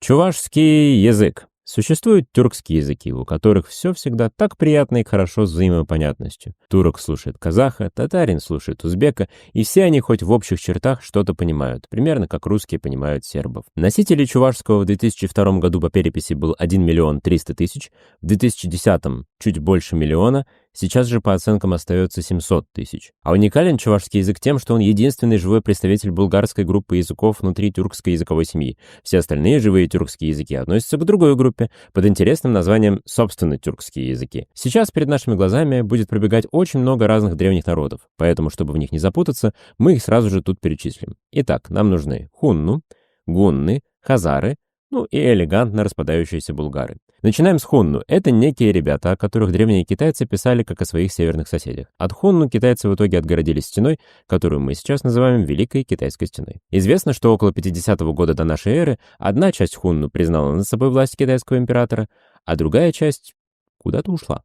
Чувашский язык. Существуют тюркские языки, у которых все всегда так приятно и хорошо с взаимопонятностью. Турок слушает казаха, татарин слушает узбека, и все они хоть в общих чертах что-то понимают, примерно как русские понимают сербов. Носителей чувашского в 2002 году по переписи был 1 миллион 300 тысяч, в 2010 чуть больше миллиона, сейчас же по оценкам остается 700 тысяч. А уникален чувашский язык тем, что он единственный живой представитель булгарской группы языков внутри тюркской языковой семьи. Все остальные живые тюркские языки относятся к другой группе под интересным названием «собственно тюркские языки». Сейчас перед нашими глазами будет пробегать очень много разных древних народов, поэтому, чтобы в них не запутаться, мы их сразу же тут перечислим. Итак, нам нужны хунну, гунны, хазары, ну и элегантно распадающиеся булгары. Начинаем с хунну. Это некие ребята, о которых древние китайцы писали как о своих северных соседях. От хунну китайцы в итоге отгородились стеной, которую мы сейчас называем Великой Китайской стеной. Известно, что около 50 года до нашей эры одна часть хунну признала над собой власть китайского императора, а другая часть куда-то ушла.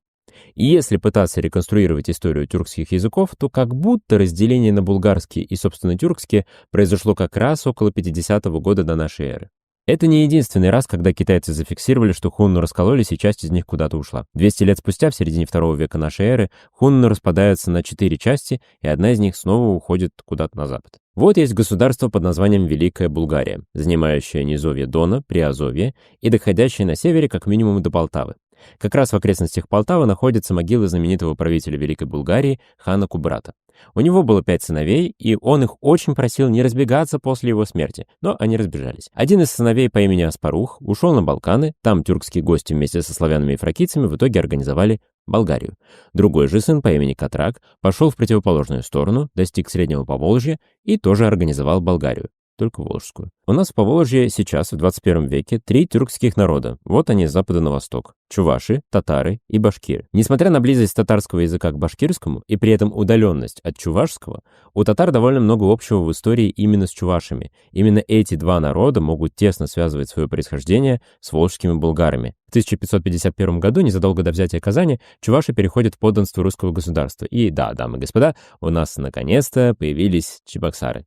И если пытаться реконструировать историю тюркских языков, то как будто разделение на булгарские и, собственно, тюркские произошло как раз около 50 года до нашей эры. Это не единственный раз, когда китайцы зафиксировали, что хунну раскололись, и часть из них куда-то ушла. 200 лет спустя, в середине 2 века нашей эры, хунну распадаются на 4 части, и одна из них снова уходит куда-то на запад. Вот есть государство под названием Великая Булгария, занимающее низовье Дона, Приазовье и доходящее на севере как минимум до Полтавы. Как раз в окрестностях Полтавы находятся могилы знаменитого правителя Великой Булгарии хана Кубрата. У него было 5 сыновей, и он их очень просил не разбегаться после его смерти, но они разбежались. Один из сыновей по имени Аспарух ушел на Балканы, там тюркские гости вместе со славянами и фракийцами в итоге организовали Болгарию. Другой же сын по имени Катрак пошел в противоположную сторону, достиг Среднего Поволжья и тоже организовал Болгарию, только Волжскую. У нас в Поволжье сейчас, в 21 веке, 3 тюркских народа. Вот они с запада на восток. Чуваши, татары и башкиры. Несмотря на близость татарского языка к башкирскому и при этом удаленность от чувашского, у татар довольно много общего в истории именно с чувашами. Именно эти два народа могут тесно связывать свое происхождение с волжскими булгарами. В 1551 году, незадолго до взятия Казани, чуваши переходят в подданство русского государства. И да, дамы и господа, у нас наконец-то появились чебоксары.